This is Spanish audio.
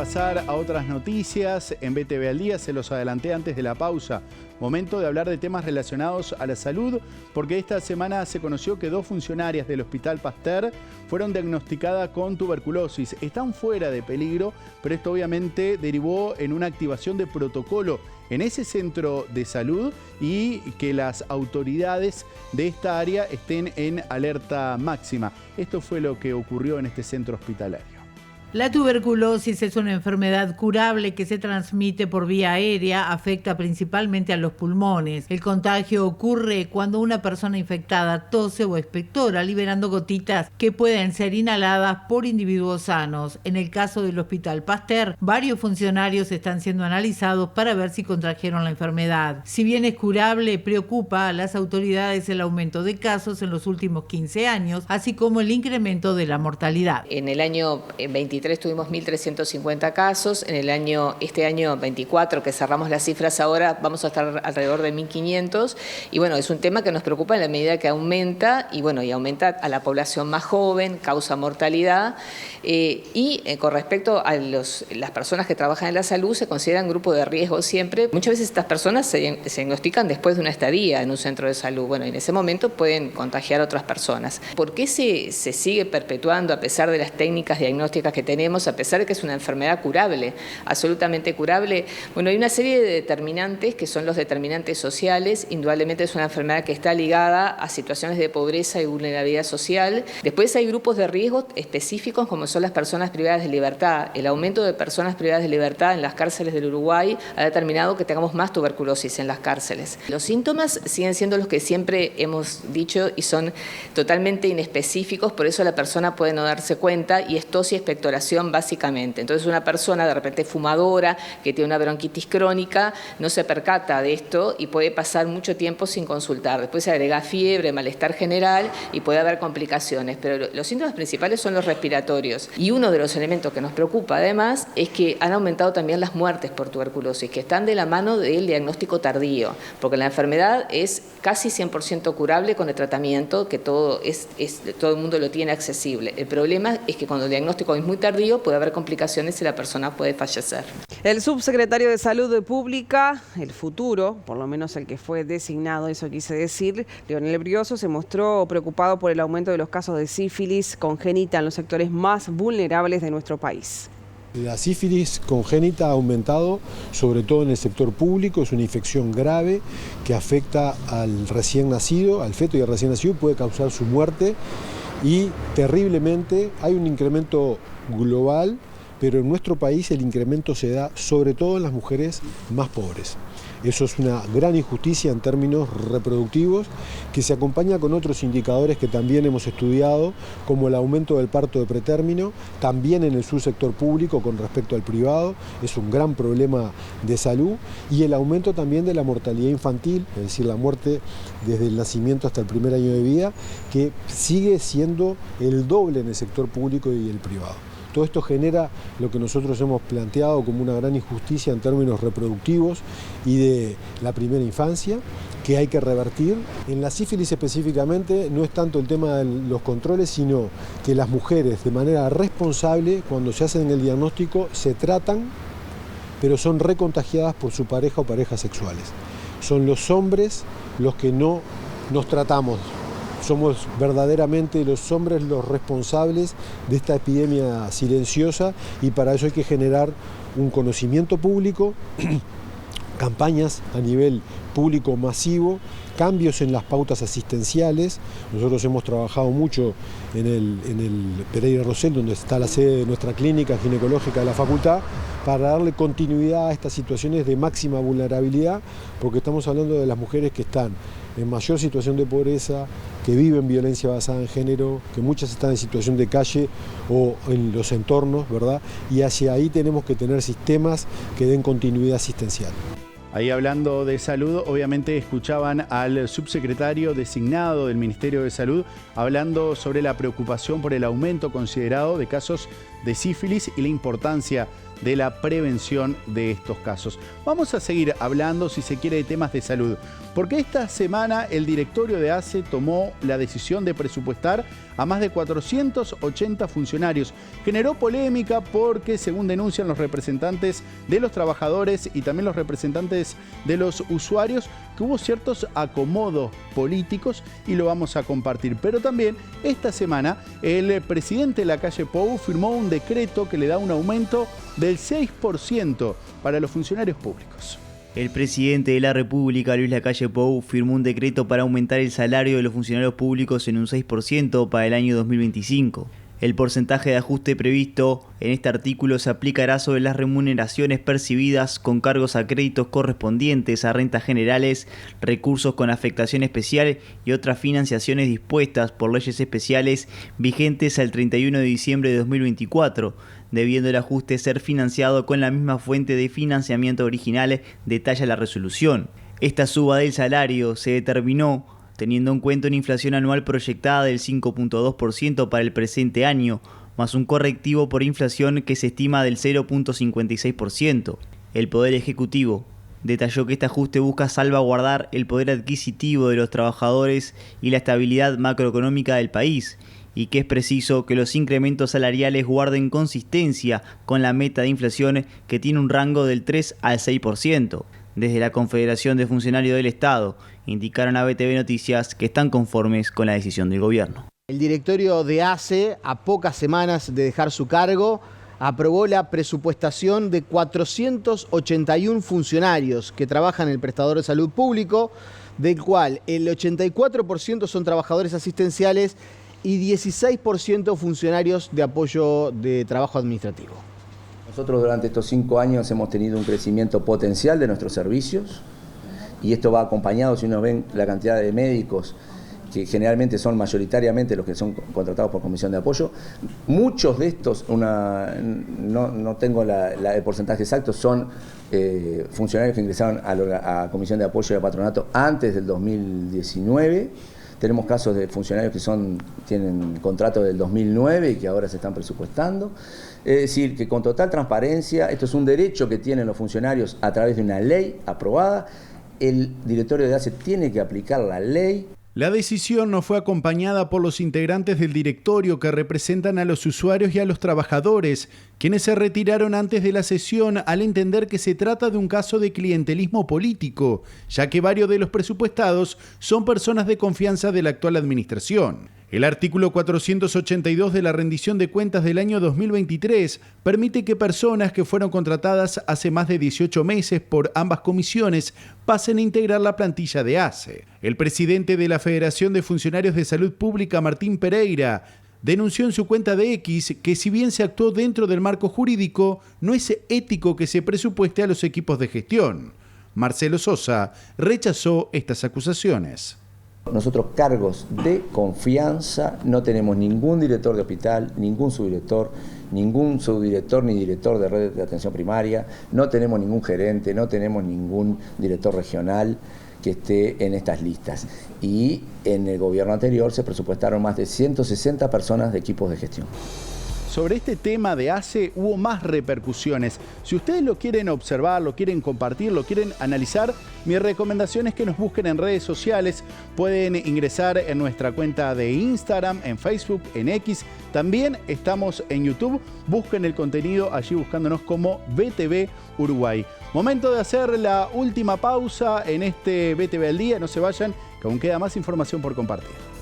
pasar a otras noticias. En BTV al Día se los adelanté antes de la pausa. Momento de hablar de temas relacionados a la salud, porque esta semana se conoció que 2 funcionarias del Hospital Pasteur fueron diagnosticadas con tuberculosis. Están fuera de peligro, pero esto obviamente derivó en una activación de protocolo en ese centro de salud y que las autoridades de esta área estén en alerta máxima. Esto fue lo que ocurrió en este centro hospitalario. La tuberculosis es una enfermedad curable que se transmite por vía aérea, afecta principalmente a los pulmones. El contagio ocurre cuando una persona infectada tose o expectora, liberando gotitas que pueden ser inhaladas por individuos sanos. En el caso del Hospital Pasteur, varios funcionarios están siendo analizados para ver si contrajeron la enfermedad. Si bien es curable, preocupa a las autoridades el aumento de casos en los últimos 15 años, así como el incremento de la mortalidad. En el año 23 tuvimos 1.350 casos, este año 24, que cerramos las cifras ahora, vamos a estar alrededor de 1.500, y bueno, es un tema que nos preocupa en la medida que aumenta, y bueno, y aumenta a la población más joven, causa mortalidad, con respecto a las personas que trabajan en la salud, se consideran grupo de riesgo siempre. Muchas veces estas personas se diagnostican después de una estadía en un centro de salud, bueno, en ese momento pueden contagiar a otras personas. ¿Por qué se sigue perpetuando a pesar de las técnicas diagnósticas que tenemos, a pesar de que es una enfermedad curable, absolutamente curable? Bueno, hay una serie de determinantes que son los determinantes sociales. Indudablemente es una enfermedad que está ligada a situaciones de pobreza y vulnerabilidad social. Después hay grupos de riesgo específicos como son las personas privadas de libertad. El aumento de personas privadas de libertad en las cárceles del Uruguay ha determinado que tengamos más tuberculosis en las cárceles. Los síntomas siguen siendo los que siempre hemos dicho y son totalmente inespecíficos, por eso la persona puede no darse cuenta, y es tos y expectoración básicamente. Entonces una persona de repente fumadora que tiene una bronquitis crónica no se percata de esto y puede pasar mucho tiempo sin consultar. Después se agrega fiebre, malestar general y puede haber complicaciones, pero los síntomas principales son los respiratorios. Y uno de los elementos que nos preocupa además es que han aumentado también las muertes por tuberculosis, que están de la mano del diagnóstico tardío, porque la enfermedad es casi 100% curable con el tratamiento, que todo el mundo lo tiene accesible. El problema es que cuando el diagnóstico es muy tardío puede haber complicaciones y la persona puede fallecer. El subsecretario de Salud Pública, el futuro, por lo menos el que fue designado, eso quise decir, Leonel Brioso, se mostró preocupado por el aumento de los casos de sífilis congénita en los sectores más vulnerables de nuestro país. La sífilis congénita ha aumentado, sobre todo en el sector público. Es una infección grave que afecta al recién nacido, al feto y al recién nacido, puede causar su muerte y terriblemente hay un incremento global, pero en nuestro país el incremento se da sobre todo en las mujeres más pobres. Eso es una gran injusticia en términos reproductivos, que se acompaña con otros indicadores que también hemos estudiado, como el aumento del parto de pretérmino, también en el subsector público con respecto al privado, es un gran problema de salud, y el aumento también de la mortalidad infantil, es decir, la muerte desde el nacimiento hasta el primer año de vida, que sigue siendo el doble en el sector público y el privado. Todo esto genera lo que nosotros hemos planteado como una gran injusticia en términos reproductivos y de la primera infancia, que hay que revertir. En la sífilis específicamente no es tanto el tema de los controles, sino que las mujeres de manera responsable, cuando se hacen el diagnóstico, se tratan, pero son recontagiadas por su pareja o parejas sexuales. Son los hombres los que no nos tratamos. Somos verdaderamente los hombres los responsables de esta epidemia silenciosa, y para eso hay que generar un conocimiento público, campañas a nivel público masivo, cambios en las pautas asistenciales. Nosotros hemos trabajado mucho en el Pereira Rosell, donde está la sede de nuestra clínica ginecológica de la facultad, para darle continuidad a estas situaciones de máxima vulnerabilidad, porque estamos hablando de las mujeres que están en mayor situación de pobreza, que viven violencia basada en género, que muchas están en situación de calle o en los entornos, ¿verdad? Y hacia ahí tenemos que tener sistemas que den continuidad asistencial. Ahí hablando de salud, obviamente escuchaban al subsecretario designado del Ministerio de Salud hablando sobre la preocupación por el aumento considerado de casos de sífilis y la importancia de la prevención de estos casos. Vamos a seguir hablando, si se quiere, de temas de salud, porque esta semana el directorio de ACE tomó la decisión de presupuestar a más de 480 funcionarios. Generó polémica porque, según denuncian los representantes de los trabajadores y también los representantes de los usuarios, que hubo ciertos acomodos políticos y lo vamos a compartir. Pero también esta semana el presidente Lacalle Pou firmó un decreto que le da un aumento del 6% para los funcionarios públicos. El presidente de la República, Luis Lacalle Pou, firmó un decreto para aumentar el salario de los funcionarios públicos en un 6% para el año 2025. El porcentaje de ajuste previsto en este artículo se aplicará sobre las remuneraciones percibidas con cargos a créditos correspondientes a rentas generales, recursos con afectación especial y otras financiaciones dispuestas por leyes especiales vigentes al 31 de diciembre de 2024, debiendo el ajuste ser financiado con la misma fuente de financiamiento original, detalla la resolución. Esta suba del salario se determinó teniendo en cuenta una inflación anual proyectada del 5.2% para el presente año, más un correctivo por inflación que se estima del 0.56%. El Poder Ejecutivo detalló que este ajuste busca salvaguardar el poder adquisitivo de los trabajadores y la estabilidad macroeconómica del país, y que es preciso que los incrementos salariales guarden consistencia con la meta de inflación que tiene un rango del 3 al 6%. Desde la Confederación de Funcionarios del Estado indicaron a BTV Noticias que están conformes con la decisión del gobierno. El directorio de ACE, a pocas semanas de dejar su cargo, aprobó la presupuestación de 481 funcionarios que trabajan en el prestador de salud público, del cual el 84% son trabajadores asistenciales y 16% funcionarios de apoyo de trabajo administrativo. Nosotros durante estos 5 años hemos tenido un crecimiento potencial de nuestros servicios y esto va acompañado, si uno ven la cantidad de médicos que generalmente son mayoritariamente los que son contratados por comisión de apoyo. Muchos de estos, no tengo el porcentaje exacto, son funcionarios que ingresaron a comisión de apoyo y a patronato antes del 2019. Tenemos casos de funcionarios que tienen contrato del 2009 y que ahora se están presupuestando. Es decir, que con total transparencia, esto es un derecho que tienen los funcionarios a través de una ley aprobada. El directorio de ACE tiene que aplicar la ley. La decisión no fue acompañada por los integrantes del directorio que representan a los usuarios y a los trabajadores, quienes se retiraron antes de la sesión al entender que se trata de un caso de clientelismo político, ya que varios de los presupuestados son personas de confianza de la actual administración. El artículo 482 de la rendición de cuentas del año 2023 permite que personas que fueron contratadas hace más de 18 meses por ambas comisiones pasen a integrar la plantilla de ACE. El presidente de la Federación de Funcionarios de Salud Pública, Martín Pereira, denunció en su cuenta de X que si bien se actuó dentro del marco jurídico, no es ético que se presupueste a los equipos de gestión. Marcelo Sosa rechazó estas acusaciones. Nosotros cargos de confianza no tenemos ningún director de hospital, ningún subdirector ni director de red de atención primaria, no tenemos ningún gerente, no tenemos ningún director regional que esté en estas listas. Y en el gobierno anterior se presupuestaron más de 160 personas de equipos de gestión. Sobre este tema de ACE hubo más repercusiones. Si ustedes lo quieren observar, lo quieren compartir, lo quieren analizar, mi recomendación es que nos busquen en redes sociales. Pueden ingresar en nuestra cuenta de Instagram, en Facebook, en X. También estamos en YouTube. Busquen el contenido allí buscándonos como BTV Uruguay. Momento de hacer la última pausa en este BTV al Día. No se vayan, que aún queda más información por compartir.